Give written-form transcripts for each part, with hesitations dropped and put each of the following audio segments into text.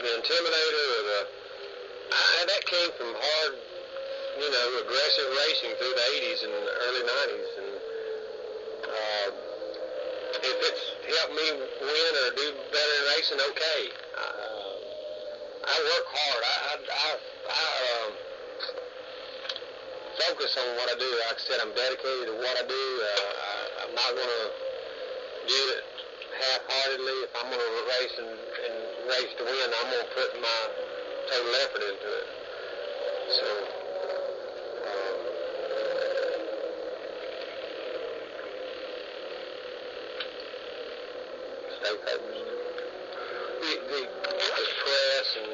the Intimidator or that came from hard, aggressive racing through the 80s and the early 90s. And if it's helped me win or do better in racing, okay. I work hard. I focus on what I do. Like I said, I'm dedicated to what I do. I'm not going to do it half-heartedly. If I'm going to race and race to win, I'm going to put my total effort into it. So, stay focused. The press and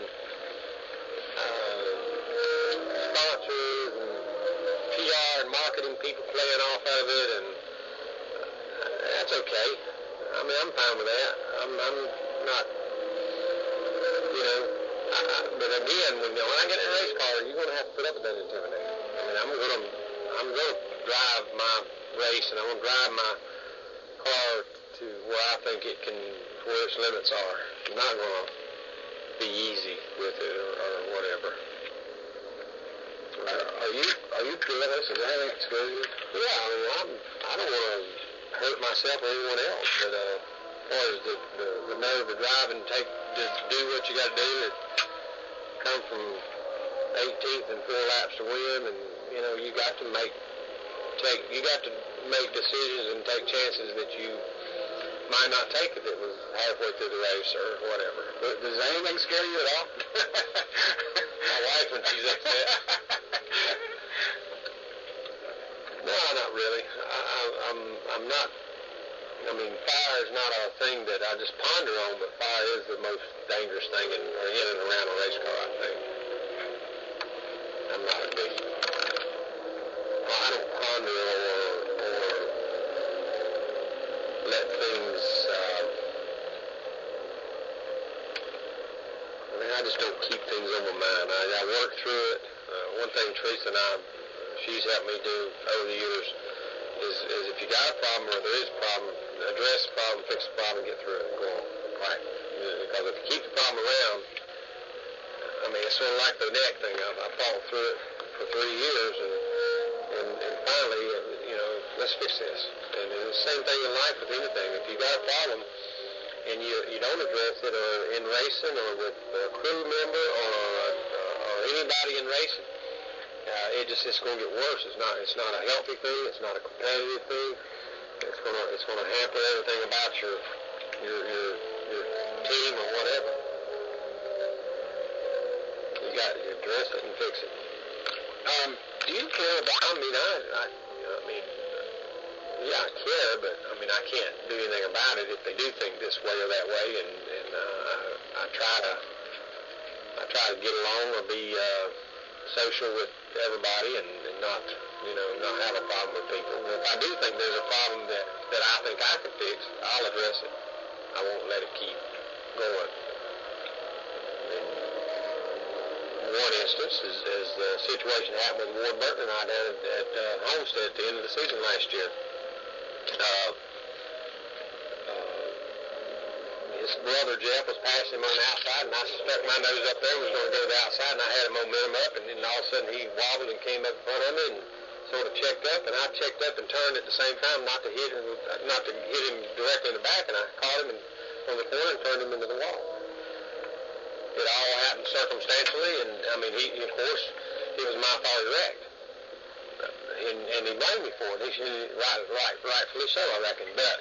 sponsors and PR and marketing people playing off of it, and that's okay. I mean, I'm fine with that. I'm not, but again, when I get in a race car, you're going to have to put up with that Intimidator. I mean, I'm going to drive my race, and I'm going to drive my car to where I think it can, where its limits are. I'm not going to be easy with it or whatever. Are you fearless? Is there anything that scares you? Yeah, I mean, I don't want to hurt myself or anyone else, but as far as the nerve to drive and do what you got to do, to come from 18th and 4 laps to win, and you got to make decisions and take chances that you might not take if it was halfway through the race or whatever. But does anything scare you at all? My wife, when she's upset. No, not really. I'm not. I mean, fire is not a thing that I just ponder on, but fire is the most dangerous thing in and around a race car, I think. I'm not a big. I don't ponder or let things. I just don't keep things on my mind. I work through it. One thing Teresa and she's helped me do over the years is if you got a problem or there is a problem, address the problem, fix the problem, get through it, and go on. Right. Because if you keep the problem around, I mean, it's sort of like the neck thing. I fought through it for 3 years, and finally, let's fix this. And it's the same thing in life with anything. If you got a problem and you don't address it, or in racing, or with a crew member, or anybody in racing, it's going to get worse. It's not a healthy thing. It's not a competitive thing. It's going to hamper everything about your team or whatever. You got to address it and fix it. Do you care about? I mean, yeah, I care, but I mean, I can't do anything about it if they do think this way or that way, and I try to get along or be social with everybody and not have a problem with people. If I do think there's a problem that I think I can fix, I'll address it. I won't let it keep going. One instance is the situation that happened with Ward Burton and I down at Homestead at the end of the season last year. His brother Jeff was passing him on the outside, and I stuck my nose up there and was going to go to the outside, and I had him momentum up, and then all of a sudden he wobbled and came up in front of me and sort of checked up, and I checked up and turned at the same time, not to hit him directly in the back, and I caught him from the corner and turned him into the wall. It all happened circumstantially, and I mean, of course, it was my fault he wrecked, and he blamed me for it. He should, rightfully so, I reckon. But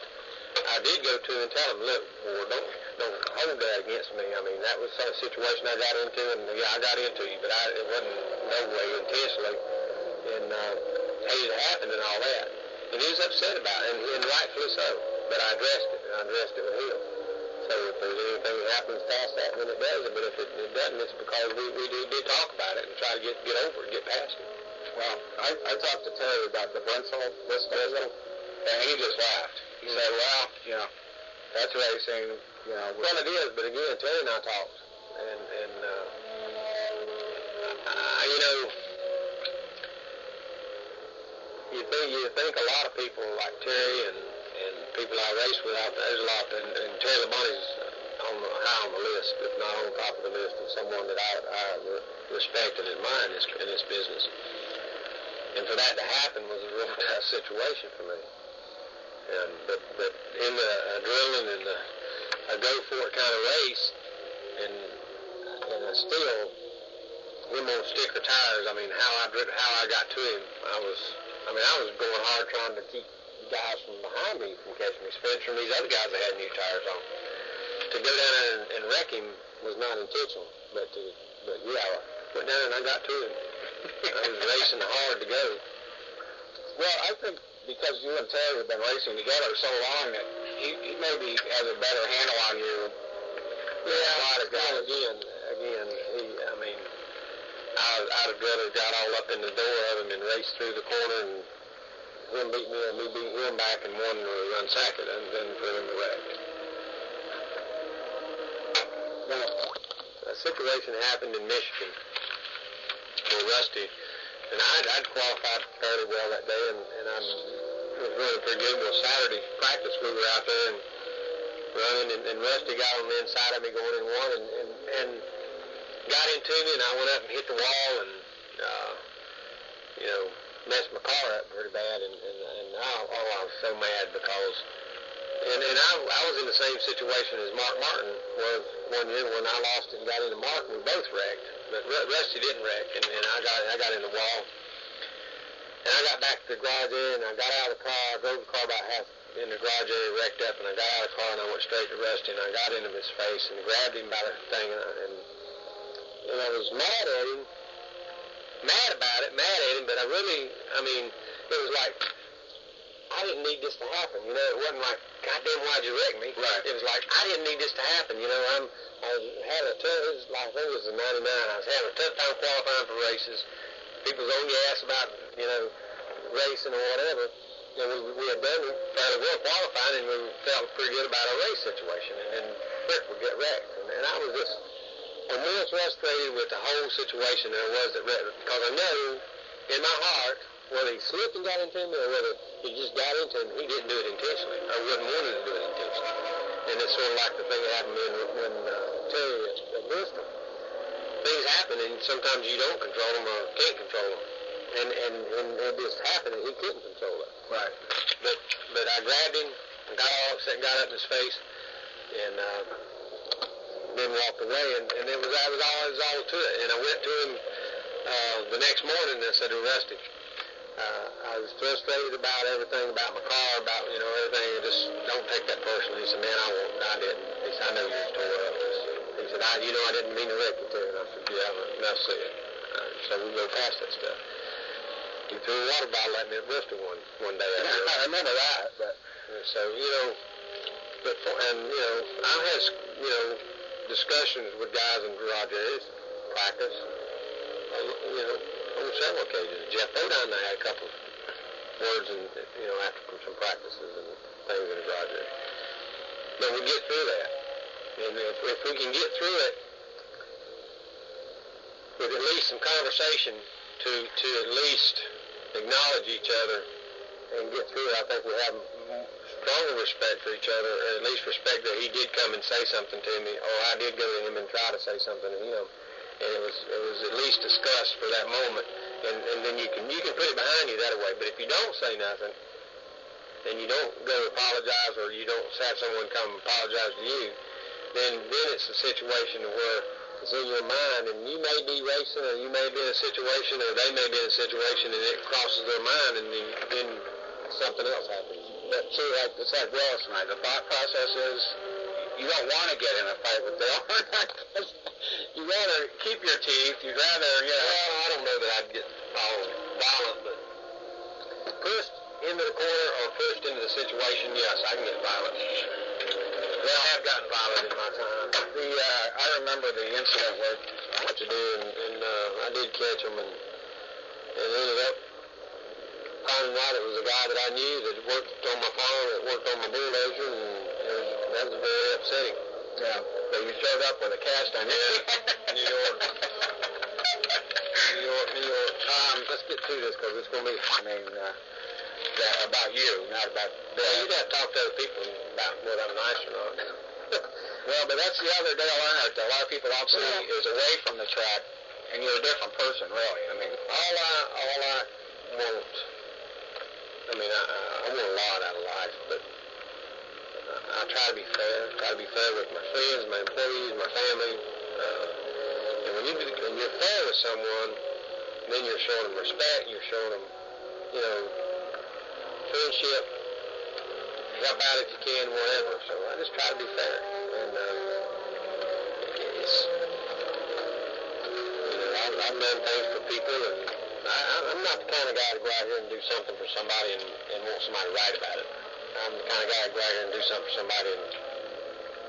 I did go to him and tell him, look, Ward, don't hold that against me. I mean, that was some situation I got into, and yeah, I got into you, but it wasn't no way intentionally, and it happened and all that. And he was upset about it, and rightfully so. But I addressed it with him. So if there's anything that happens past that, then it does it. But if it doesn't, it's because we did talk about it and try to get over it, get past it. Well, I talked to Terry about the Brentsville this physical, and he just laughed. He said, well, that's racing, Well, it is, but again, Terry and I talked. And you think a lot of people like Terry and people I race with out there, there's a lot, and Terry Labonte's high on the list. list, if not on top of the list, of someone that I respect and admire in this business. And for that to happen was a real tough situation for me. But in the adrenaline and a go-for-it kind of race, and still, him on sticker tires, I mean, how I got to him, I was going hard trying to keep guys from behind me from catching me, especially from these other guys that had new tires on. To go down there and wreck him was not intentional, but yeah, I went down and I got to him. I was racing hard to go. Well, I think because you and Terry have been racing together so long that he maybe has a better handle on you. Yeah, a lot of guys. Again, I'd have rather got all up in the door of him and raced through the corner and him beat me and me beat him back and won or run second and then for him to wreck. Now, a situation happened in Michigan where Rusty, and I'd qualified fairly well that day, and I was really pretty good. Well, Saturday practice, we were out there and running, and Rusty got on the inside of me going in one, and got into me, and I went up and hit the wall, and messed my car up pretty bad, and I was so mad because, and I was in the same situation as Mark Martin was one year when I lost it and got into Mark, and we both wrecked, but Rusty didn't wreck, and I got in the wall, and I got back to the garage area, and I got out of the car, I drove the car about half in the garage area, wrecked up, and I got out of the car, and I went straight to Rusty, and I got into his face, and grabbed him by the thing, and I was mad at him, mad at him, but it was like, I didn't need this to happen, it wasn't like, goddamn, why'd you wreck me? Right. It was like, I didn't need this to happen, I think it was in 99, I was having a tough time qualifying for races, people's on your ass about, racing or whatever, and we had done fairly well qualifying, and we felt pretty good about our race situation, and Frick would get wrecked, and I was just more frustrated with the whole situation than I was at Red, because I know in my heart whether he slipped and got into me or whether he just got into him, he didn't do it intentionally. I wouldn't want him to do it intentionally. And it's sort of like the thing that happened when Terry at Bristol. Things happen, and sometimes you don't control them or can't control them. And it just happened, and he couldn't control it. Right. But I grabbed him, and got all upset, and got up in his face, and then walked away, and that was all to it. And I went to him the next morning, and I said to Rusty, I was frustrated about everything, about my car, about, everything. Just don't take that personally. He said, man, I didn't. He said, I know you was tore up. He said, I didn't mean to wreck you, too. And I said, yeah, enough said. So we go past that stuff. He threw a water bottle at me at Bristol one day. I remember that. But so, I had, discussions with guys in garage areas, practice, on several occasions. Jeff Bodine and I had a couple of words, after some practices and things in the garage area. But we get through that. And if we can get through it with at least some conversation to at least acknowledge each other and get through it, I think we have stronger respect for each other, or at least respect that he did come and say something to me, or I did go to him and try to say something to him, and it was at least discussed for that moment, and then you can put it behind you that way. But if you don't say nothing, and you don't go apologize, or you don't have someone come apologize to you, then it's a situation where it's in your mind, and you may be racing, or you may be in a situation, or they may be in a situation, and it crosses their mind, and then something else happens. But see, it's like Ross and I, the thought process is, you don't want to get in a fight with Dale Earnhardt. You'd rather keep your teeth, you'd rather, Well, I don't know that I'd get all violent, but pushed into the corner or pushed into the situation, yes, I can get violent. Well, I have gotten violent in my time. I remember the incident where what to do, and I did catch him, and ended up finding out it was a guy that I knew that worked on my farm, that worked on my bulldozer, and that was very upsetting. Yeah. So you showed up with a cast on you. New York. Let's get through this, because it's going to be, about you, not about Bill. You got to talk to other people about whether I'm nice or not. Well, but that's the other Dale Earnhardt that a lot of people don't see is away from the track, and you're a different person, really. I mean, all I want, I mean, I want a lot out of life, but I try to be fair. Try to be fair with my friends, my employees, my family. And when you're fair with someone, then you're showing them respect. You're showing them, you know, friendship. Help out if you can, whatever. So I just try to be fair. And it's, you know, I've done things for people, and I'm not the kind of guy to go out here and do something for somebody and want somebody to write about it. I'm the kind of guy to go out here and do something for somebody and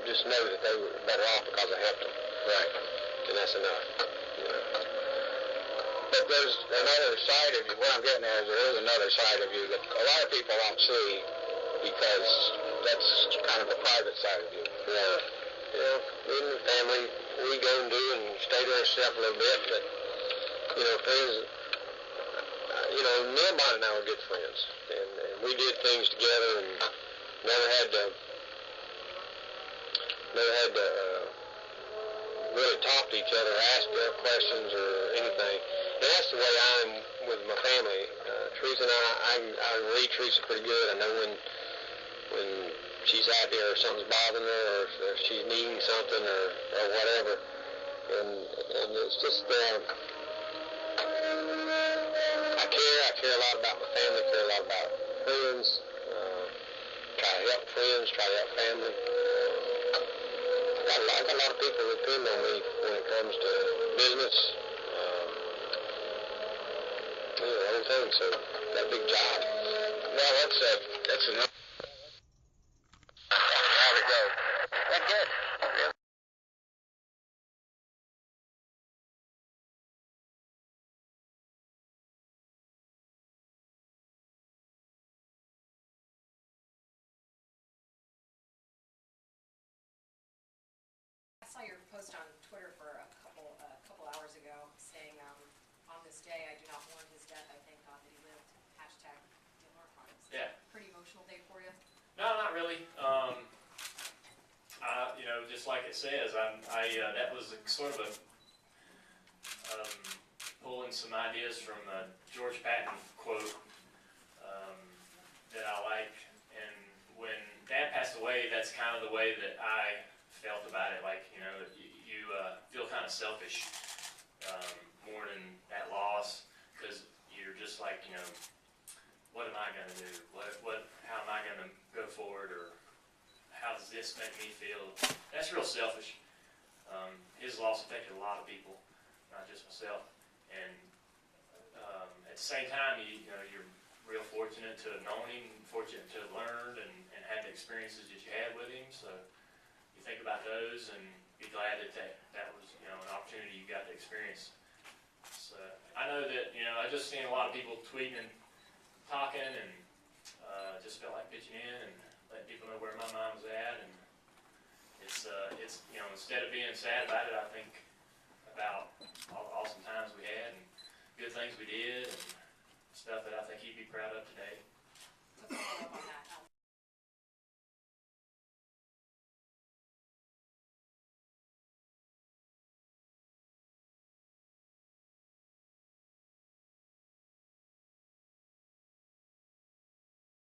just know that they were better off because I helped them. right. And that's enough. You know. But there's another side of you. What I'm getting at is there is another side of you that a lot of people don't see because that's kind of the private side of you. Yeah. You know, me and the family, we go and do and stay to ourselves a little bit, but, you know, friends, you know, Neil Bond and I were good friends, and we did things together and never had to really talk to each other, ask questions or anything. And that's the way I am with my family. Teresa and I read Teresa pretty good. I know when she's happy or something's bothering her or if she's needing something or whatever. And it's just, I care a lot about my family, care a lot about friends, try to help friends, try to help family. I got a lot of people that depend on me when it comes to business, you know, everything, so that big job. Well, that's enough. How to go. That's good. Yeah. I saw your post on Twitter for a couple hours ago saying, on this day I do not mourn his death. I thank God that he lived. Hashtag Dale Earnhardt. Yeah. Pretty emotional day for you. No, not really. You know, just like it says, that was sort of a pulling some ideas from a George Patton quote that I like. And when Dad passed away, that's kind of the way that I felt about it. Like, you know, you feel kind of selfish mourning that loss because you're just like, you know, what am I going to do? How am I going to go forward? Or how does this make me feel? That's real selfish. His loss affected a lot of people, not just myself. And at the same time, you know, you're real fortunate to have known him, fortunate to have learned and had the experiences that you had with him. So you think about those and be glad that was, you know, an opportunity you got to experience. So I know that, you know, I just seen a lot of people tweeting and talking and just felt like pitching in and letting people know where my mind was at. And it's you know, instead of being sad about it, I think about all the awesome times we had and good things we did and stuff that I think he'd be proud of today. To follow up on that,